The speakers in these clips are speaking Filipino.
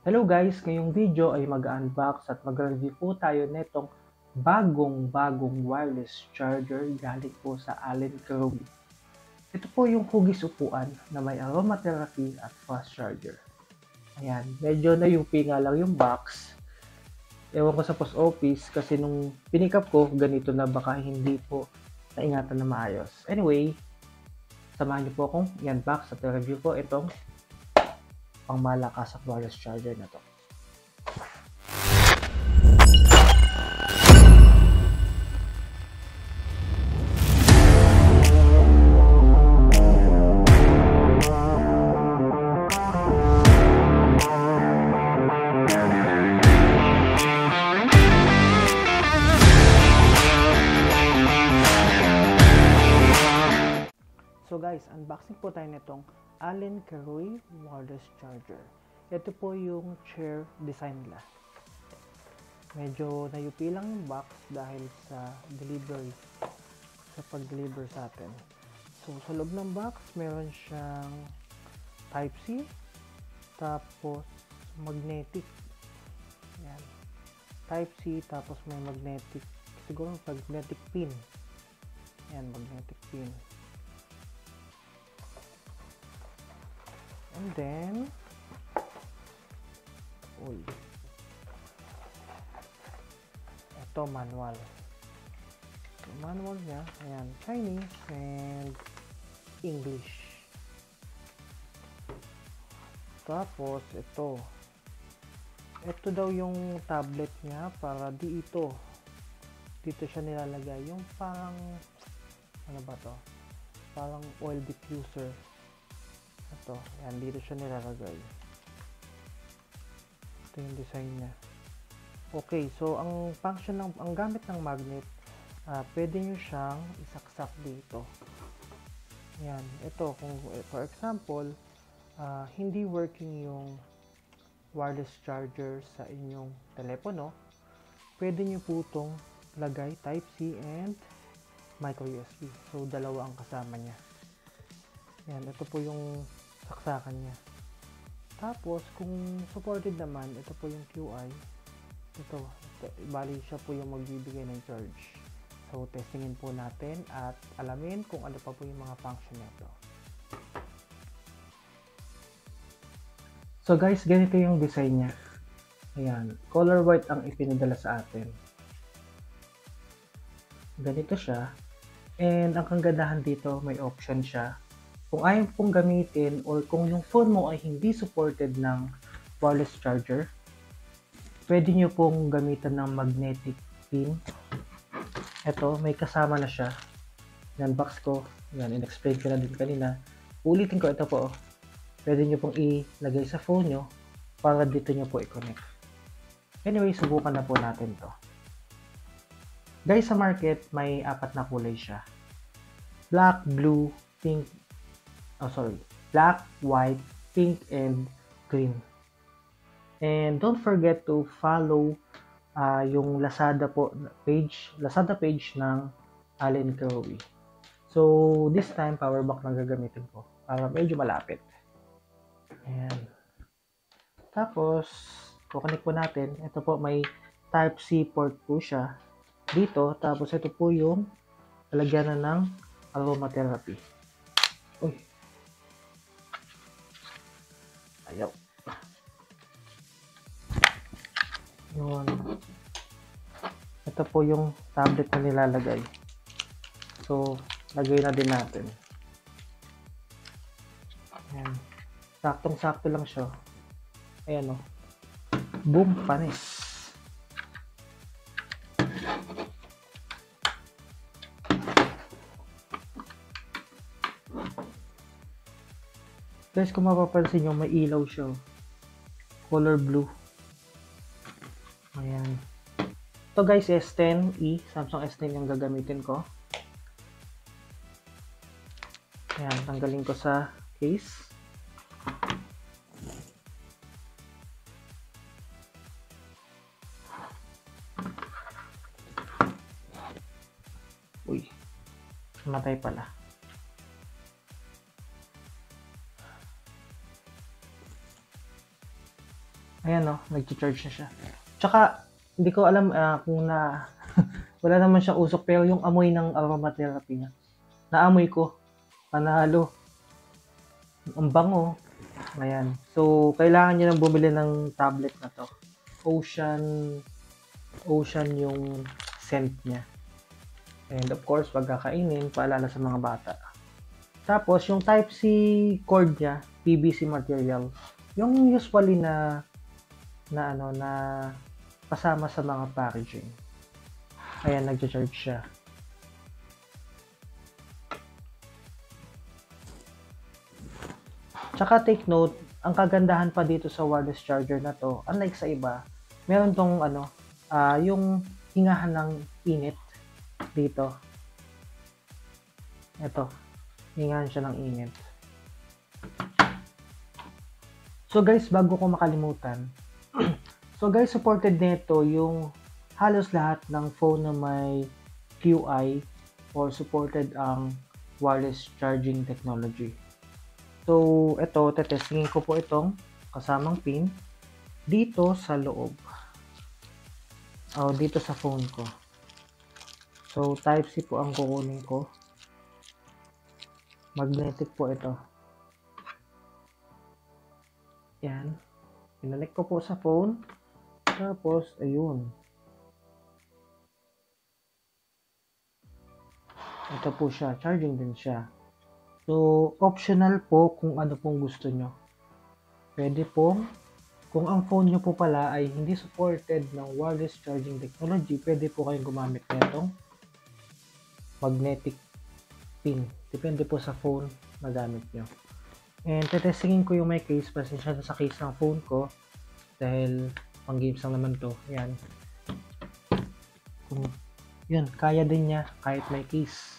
Hello guys, ngayong video ay mag-unbox at mag-review po tayo netong bagong wireless charger galing po sa Allen Crowe. Ito po yung hugis upuan na may aromatherapy at fast charger. Ayan, medyo nayupi nga lang yung box. Ewan ko sa post office kasi nung pinikap ko, ganito na baka hindi po naingatan na maayos. Anyway, samahan niyo po akong i-unbox at i-review po itong pangmalakas at wireless charger na to. So guys, unboxing po tayo nitong Allen Crowe wireless charger. Ito po yung chair design nila. Medyo nayupi lang yung box dahil sa delivery, sa pag-deliver sa atin. So sa loob ng box, meron siyang Type-C, tapos magnetic. Yan. Type-C, tapos may magnetic, siguro magnetic pin. Yan, magnetic pin. And then, ito manual. So, manual niya, ayan, Chinese and English. Tapos, ito daw yung tablet niya para dito siya nilalagay. Yung parang, ano ba to? Parang oil diffuser. Ito, yan, dito siya nilalagay. Ito yung design niya. Okay, so ang function ang gamit ng magnet, pwede nyo siyang isaksak dito. Yan, ito, kung for example, hindi working yung wireless charger sa inyong telepono, pwede nyo po itong lagay Type-C and micro USB. So, dalawa ang kasama niya. Yan, ito po yung saksakan niya. Tapos, kung supported naman, ito po yung QI. Ito, bali siya po yung magbibigay ng charge. So, testingin po natin at alamin kung ano pa po yung mga function nito. So guys, ganito yung design niya. Ayan, color white ang ipinadala sa atin. Ganito siya. And ang kagandahan dito, may option siya. Kung ayaw pong gamitin or kung yung phone mo ay hindi supported ng wireless charger, pwede nyo pong gamitan ng magnetic pin. Ito, may kasama na siya. Yan, box ko. Yan, in-explain ko na din kanina. Ulitin ko, ito po. Pwede nyo pong ilagay sa phone nyo para dito nyo po i-connect. Anyway, subukan na po natin to. Guys, sa market, may 4 na kulay siya. Black, blue, pink, black, white, pink, and green. And don't forget to follow yung Lazada page ng Allen Crowe. So, this time, power bank lang gagamitin ko para medyo malapit. Ayan. Tapos, kukonek po natin. Ito po, may Type-C port po siya dito. Tapos, ito po yung lalagyan na ng aromatherapy. Uy. Ayaw. Yun. Ito po yung tablet na nilalagay. So, lagay na din natin. Ayan. Saktong-sakto lang siya. Ayan o. Boom, panis. Guys, kung mapapansin nyo, may ilaw siya. Color blue. Ayan. Ito guys, S10e. Samsung S10 yung gagamitin ko. Ayan, tanggalin ko sa case. Uy, matay pala. Ayan o, nag-charge na siya. Tsaka, hindi ko alam kung na wala naman siya usok, pero yung amoy ng aromatherapy niya, naamoy ko, panalo, ang bango. Ayan. So, kailangan nyo nang bumili ng tablet na to. Ocean yung scent niya. And of course, pag kakainin, paalala sa mga bata. Tapos, yung Type-C cord niya, PVC material. Yung usually na kasama sa mga packaging. Ayan, nag-charge siya. Tsaka take note, ang kagandahan pa dito sa wireless charger na to, unlike sa iba, meron tong yung hingahan ng init dito. Ito, hingahan siya ng init. So guys, bago ko makalimutan, so guys, supported nito yung halos lahat ng phone na may QI or supported ang wireless charging technology. So, ito, tetestingin ko po itong kasamang pin dito sa loob. O, dito sa phone ko. So, Type-C po ang kukunin ko. Magnetic po ito. Yan. Pinalik ko po sa phone. Tapos, ayun. Ito po siya. Charging din siya. So, optional po kung ano pong gusto nyo. Pwede po, kung ang phone nyo po pala ay hindi supported ng wireless charging technology, pwede po kayong gumamit nitong magnetic pin. Depende po sa phone na gamit nyo. And tetestingin ko yung may case. Pasensya na sa case ng phone ko. Dahil pang games lang naman to. Yan. Yun, kaya din niya kahit may case.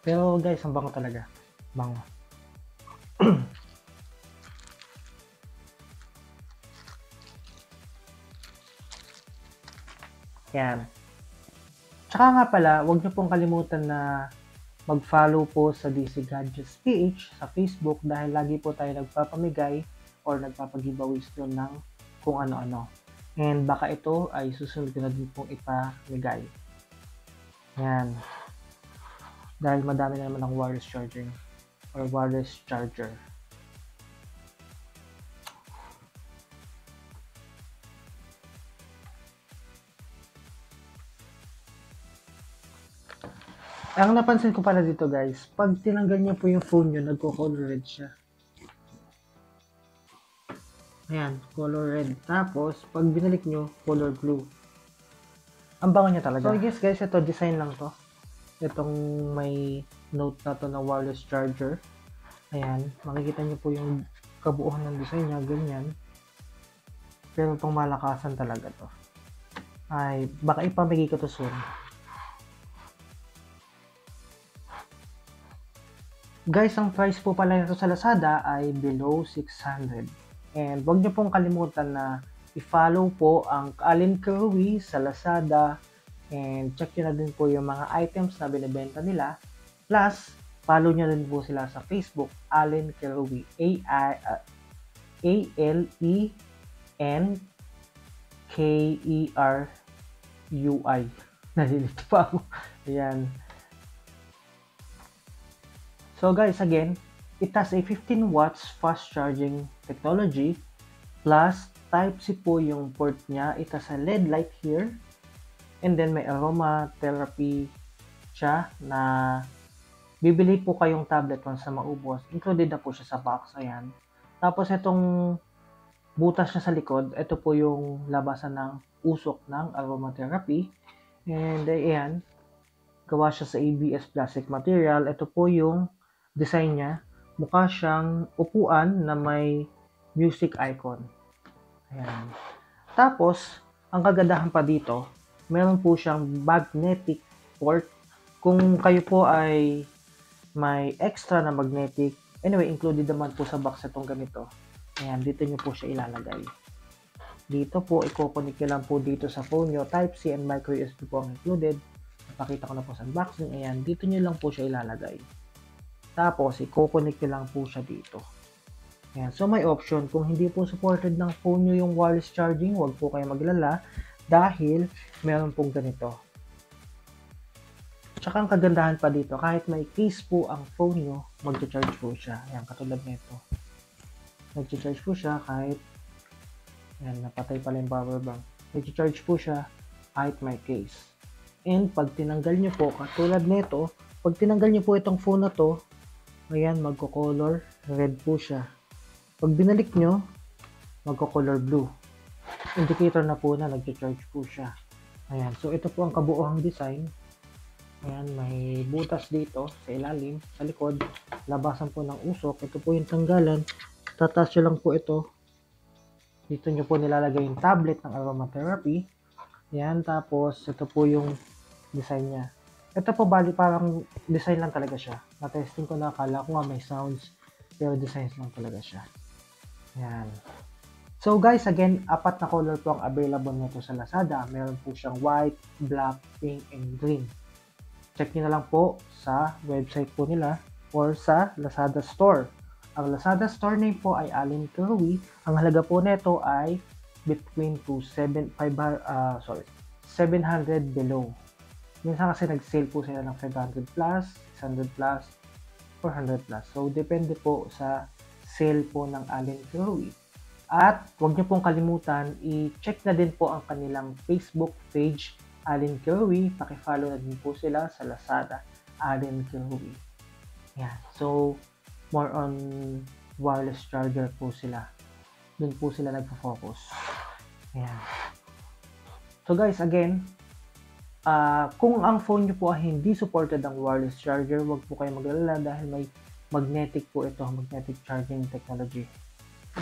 Pero guys, ang bango talaga. Bango. Yan. Tsaka nga pala, huwag niyo pong kalimutan na mag-follow po sa DC Gadgets PH sa Facebook dahil lagi po tayo nagpapamigay or nagpapag-giveaways doon ng kung ano-ano. And baka ito ay susunod ko na din pong ipamigay. Yan. Dahil madami na naman ang wireless charging or wireless charger. Ang napansin ko pala dito guys, pag tinanggal niyo po yung phone nyo, nagko-color red siya. Ayan, color red. Tapos, pag binalik nyo, color blue. Ang bango niya talaga. So yes guys, ito design lang to. Itong may note na to na wireless charger. Ayan, makikita niyo po yung kabuuan ng design niya, ganyan. Pero pang malakasan talaga to. Ay, baka ipamigay ko to soon. Guys, ang price po pala nito sa Lazada ay below 600. And huwag niyo pong kalimutan na i-follow po ang Allen Kerwin sa Lazada. And check nyo na din po yung mga items na binibenta nila. Plus, follow nyo din po sila sa Facebook, Allen Kerwin. A-L-E-N-K-E-R-U-I. Nalilito pa ako. Ayan. So guys, again, it has a 15 watts fast charging technology. Plus, Type-C po yung port niya. It has a LED light here. And then may aromatherapy siya na bibili po kayong tablet once na maubos. Included na po siya sa box. Ayan. Tapos itong butas niya sa likod, ito po yung labasan ng usok ng aromatherapy. And ayan, gawa siya sa ABS plastic material. Ito po yung design niya. Mukha siyang upuan na may music icon. Ayan. Tapos, ang kagandahan pa dito, meron po siyang magnetic port. Kung kayo po ay may extra na magnetic, anyway, included naman po sa box itong ganito. Ayan, dito nyo po siya ilalagay. Dito po, i-connect nyo lang po dito sa phone nyo. Type-C and micro USB po ang included. Napakita ko na po sa unboxing. Ayan, dito nyo lang po siya ilalagay. Tapos, i-connect nyo lang po siya dito. Ayan. So may option. Kung hindi po supported ng phone nyo yung wireless charging, huwag po kayo maglala dahil meron pong ganito. Tsaka ang kagandahan pa dito, kahit may case po ang phone nyo, magcha-charge po siya. Ayan, katulad nito. Magcha-charge po siya kahit, ayan, napatay pala yung power bank. Magcha-charge po siya kahit may case. And pag tinanggal nyo po, katulad nito, pag tinanggal nyo po itong phone na to, ayan, magko-color red po siya. Pag binalik nyo, magko-color blue. Indicator na po na nagcha-charge po siya. Ayan, so ito po ang kabuuhang design. Ayan, may butas dito sa ilalim, sa likod, labasan po ng usok. Ito po yung tanggalan. Tatas nyo lang po ito. Dito nyo po nilalagay yung tablet ng aromatherapy. Ayan, tapos ito po yung design niya. Ito po bali parang design lang talaga siya. Na-testing ko na, akala ko nga may sounds, pero designs lang talaga siya. Ayan. So guys, again, 4 na color po ang available nito sa Lazada. Meron po siyang white, black, pink, and green. Check nyo na lang po sa website po nila or sa Lazada Store. Ang Lazada Store name po ay Allen Curry. Ang halaga po nito ay between to 700 below. Minsan kasi nag-sale po sila ng 500 plus, 600 plus, 400 plus. So, depende po sa sale po ng Allen Curry. At huwag niyo pong kalimutan, i-check na din po ang kanilang Facebook page, Allen Curry. Paki-follow na din po sila sa Lazada, Allen Curry. Yan. So, more on wireless charger po sila. Doon po sila nagpo-focus. Yan. So guys, again, kung ang phone nyo po ay hindi supported ang wireless charger, huwag po kayo mag-alala dahil may magnetic po ito, magnetic charging technology.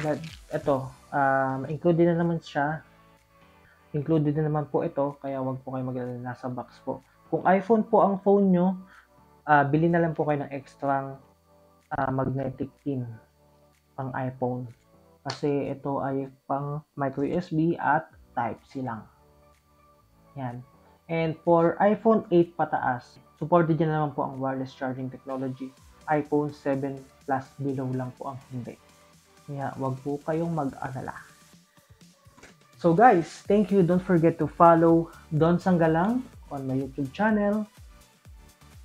But ito, included na naman siya. Included na naman po ito, kaya wag po kayo mag-alala, nasa box po. Kung iPhone po ang phone nyo, bili na lang po kayo ng extra magnetic pin pang iPhone. Kasi ito ay pang micro USB at Type-C lang. Yan. And for iPhone 8 pataas, supported din naman po ang wireless charging technology. iPhone 7 Plus below lang po ang hindi. Kaya wag po kayong mag-alala. So guys, thank you. Don't forget to follow Don Sanggalang on my YouTube channel.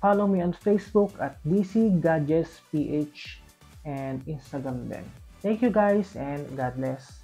Follow me on Facebook at DC Gadgets PH and Instagram din. Thank you guys and God bless.